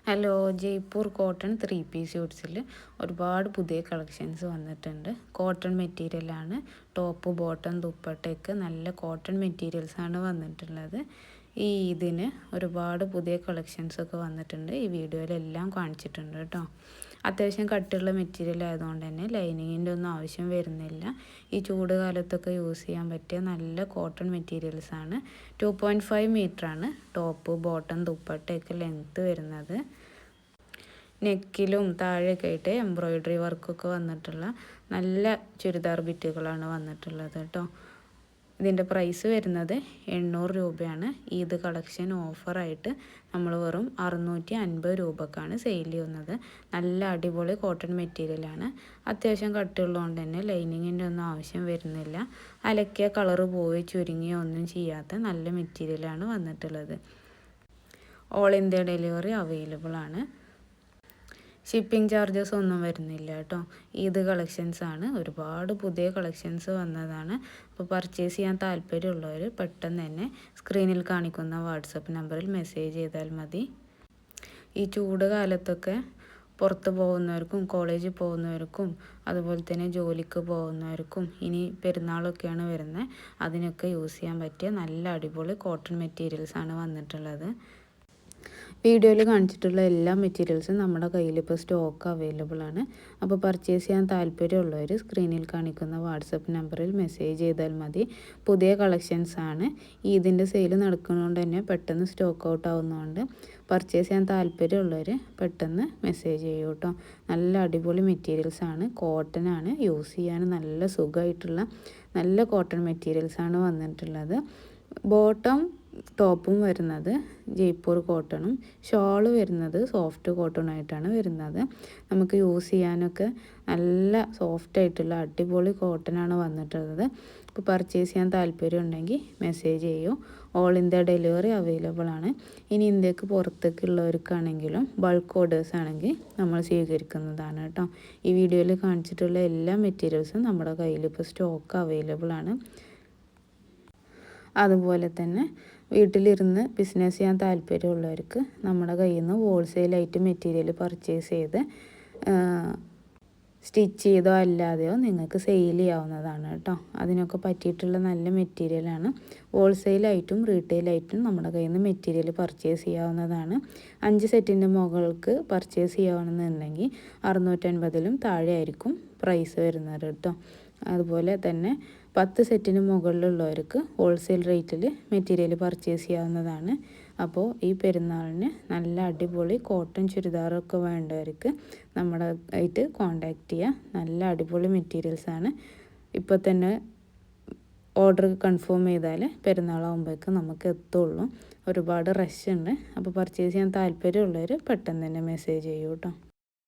Hello, Jaipur cotton 3 piece സ്യൂട്ട്സിൽ ഒരുപാട് പുതിയ collections വന്നിട്ടുണ്ട്. കോട്ടൺ മെറ്റീരിയലാണ്. ടോപ്പ്, ബോട്ടം, ദുപ്പട്ടയ്ക്ക് നല്ല കോട്ടൺ മെറ്റീരിയൽസാണ് വന്നിട്ടുള്ളത്. ഇതിന് ഒരുപാട് പുതിയ കളക്ഷൻസൊക്കെ വന്നിട്ടുണ്ട്. ഈ വീഡിയോയിലെല്ലാം കാണിച്ചിട്ടുണ്ട് കേട്ടോ. അത്യാവശ്യം കട്ടിയുള്ള മെറ്റീരിയൽ ആയതുകൊണ്ട് തന്നെ ലൈനിങ്ങിൻ്റെ ഒന്നും ആവശ്യം വരുന്നില്ല. ഈ ചൂട് കാലത്തൊക്കെ യൂസ് ചെയ്യാൻ പറ്റിയ നല്ല കോട്ടൺ മെറ്റീരിയൽസാണ്. 2.5 മീറ്ററാണ് ടോപ്പ്, ബോട്ടം, ദുപ്പട്ടയൊക്കെ ലെങ്ത്ത് വരുന്നത്. നെക്കിലും താഴെയൊക്കെ ആയിട്ട് എംബ്രോയിഡറി വർക്കൊക്കെ വന്നിട്ടുള്ള നല്ല ചുരിദാർ ബിറ്റുകളാണ് വന്നിട്ടുള്ളത് കേട്ടോ. ഇതിൻ്റെ പ്രൈസ് വരുന്നത് 800 രൂപയാണ്. ഈദ് കളക്ഷൻ ഓഫറായിട്ട് നമ്മൾ വെറും 650 രൂപക്കാണ് സെയിൽ ചെയ്യുന്നത്. നല്ല അടിപൊളി കോട്ടൺ മെറ്റീരിയലാണ്. അത്യാവശ്യം കട്ടിയുള്ളതുകൊണ്ട് തന്നെ ലൈനിങ്ങിൻ്റെ ഒന്നും ആവശ്യം വരുന്നില്ല. അലക്കിയ കളറ് പോയി ചുരുങ്ങിയോ ഒന്നും ചെയ്യാത്ത നല്ല മെറ്റീരിയലാണ് വന്നിട്ടുള്ളത്. ഓൾ ഇന്ത്യ ഡെലിവറി അവൈലബിൾ ആണ്. ഷിപ്പിംഗ് ചാർജസ് ഒന്നും വരുന്നില്ല കേട്ടോ. ഈദ് കളക്ഷൻസാണ്. ഒരുപാട് പുതിയ കളക്ഷൻസ് വന്നതാണ്. അപ്പോൾ പർച്ചേസ് ചെയ്യാൻ താല്പര്യമുള്ളവർ പെട്ടെന്ന് തന്നെ സ്ക്രീനിൽ കാണിക്കുന്ന വാട്സപ്പ് നമ്പറിൽ മെസ്സേജ് ചെയ്താൽ മതി. ഈ ചൂട് കാലത്തൊക്കെ പുറത്ത് പോകുന്നവർക്കും കോളേജിൽ പോകുന്നവർക്കും അതുപോലെ തന്നെ ജോലിക്ക് പോകുന്നവർക്കും ഇനി പെരുന്നാളൊക്കെയാണ് വരുന്നത്, അതിനൊക്കെ യൂസ് ചെയ്യാൻ പറ്റിയ നല്ല അടിപൊളി കോട്ടൺ മെറ്റീരിയൽസാണ് വന്നിട്ടുള്ളത്. വീഡിയോയിൽ കാണിച്ചിട്ടുള്ള എല്ലാ മെറ്റീരിയൽസും നമ്മുടെ കയ്യിൽ ഇപ്പോൾ സ്റ്റോക്ക് അവൈലബിൾ ആണ്. അപ്പോൾ പർച്ചേസ് ചെയ്യാൻ താല്പര്യമുള്ളവർ സ്ക്രീനിൽ കാണിക്കുന്ന വാട്സപ്പ് നമ്പറിൽ മെസ്സേജ് ചെയ്താൽ മതി. പുതിയ കളക്ഷൻസ് ആണ്. ഇതിൻ്റെ സെയിൽ നടക്കുന്നതുകൊണ്ട് തന്നെ പെട്ടെന്ന് സ്റ്റോക്ക് ഔട്ട് ആവുന്നതുകൊണ്ട് പർച്ചേസ് ചെയ്യാൻ താല്പര്യമുള്ളവർ പെട്ടെന്ന് മെസ്സേജ് ചെയ്യൂ കേട്ടോ. നല്ല അടിപൊളി മെറ്റീരിയൽസാണ്. കോട്ടനാണ്. യൂസ് ചെയ്യാൻ നല്ല സുഖമായിട്ടുള്ള നല്ല കോട്ടൺ മെറ്റീരിയൽസാണ് വന്നിട്ടുള്ളത്. ബോട്ടം ടോപ്പും വരുന്നത് ജയ്പൂർ കോട്ടണും ഷോള് വരുന്നത് സോഫ്റ്റ് കോട്ടണായിട്ടാണ് വരുന്നത്. നമുക്ക് യൂസ് ചെയ്യാനൊക്കെ നല്ല സോഫ്റ്റായിട്ടുള്ള അടിപൊളി കോട്ടനാണ് വന്നിട്ടുള്ളത്. ഇപ്പോൾ പർച്ചേസ് ചെയ്യാൻ താല്പര്യം ഉണ്ടെങ്കിൽ മെസ്സേജ് ചെയ്യൂ. ഓൾ ഇന്ത്യ ഡെലിവറി അവൈലബിൾ ആണ്. ഇനി ഇന്ത്യക്ക് പുറത്തേക്കുള്ളവർക്കാണെങ്കിലും ബൾക്ക് ഓർഡേഴ്സ് ആണെങ്കിൽ നമ്മൾ സ്വീകരിക്കുന്നതാണ് കേട്ടോ. ഈ വീഡിയോയിൽ കാണിച്ചിട്ടുള്ള എല്ലാ മെറ്റീരിയൽസും നമ്മുടെ കയ്യിൽ ഇപ്പോൾ സ്റ്റോക്ക് അവൈലബിൾ ആണ്. അതുപോലെ തന്നെ വീട്ടിലിരുന്ന് ബിസിനസ് ചെയ്യാൻ താല്പര്യമുള്ളവർക്ക് നമ്മുടെ കയ്യിൽ നിന്ന് ഹോൾസെയിലായിട്ട് മെറ്റീരിയൽ പർച്ചേസ് ചെയ്ത് സ്റ്റിച്ച് ചെയ്തോ അല്ലാതെയോ നിങ്ങൾക്ക് സെയിൽ ചെയ്യാവുന്നതാണ് കേട്ടോ. അതിനൊക്കെ പറ്റിയിട്ടുള്ള നല്ല മെറ്റീരിയലാണ്. ഹോൾസെയിലായിട്ടും റീറ്റെയിലായിട്ടും നമ്മുടെ കയ്യിൽ നിന്ന് മെറ്റീരിയൽ പർച്ചേസ് ചെയ്യാവുന്നതാണ്. 5 സെറ്റിൻ്റെ മുകൾക്ക് പർച്ചേസ് ചെയ്യുകയാണെന്നുണ്ടെങ്കിൽ 650 താഴെ ആയിരിക്കും പ്രൈസ് വരുന്നത് കേട്ടോ. അതുപോലെ തന്നെ 10 സെറ്റിന് മുകളിലുള്ളവർക്ക് ഹോൾസെയിൽ റേറ്റിൽ മെറ്റീരിയൽ പർച്ചേസ് ചെയ്യാവുന്നതാണ്. അപ്പോൾ ഈ പെരുന്നാളിന് നല്ല അടിപൊളി കോട്ടൺ ചുരിദാറൊക്കെ വേണ്ടവർക്ക് നമ്മുടെ ആയിട്ട് കോണ്ടാക്ട് ചെയ്യുക. നല്ല അടിപൊളി മെറ്റീരിയൽസാണ്. ഇപ്പോൾ തന്നെ ഓർഡർ കൺഫേം ചെയ്താൽ പെരുന്നാളാകുമ്പോഴേക്ക് നമുക്ക് എത്തുള്ളൂ. ഒരുപാട് റഷ് ഉണ്ട്. അപ്പോൾ പർച്ചേസ് ചെയ്യാൻ താല്പര്യമുള്ളവർ പെട്ടെന്ന് തന്നെ മെസ്സേജ് ചെയ്യൂ കേട്ടോ.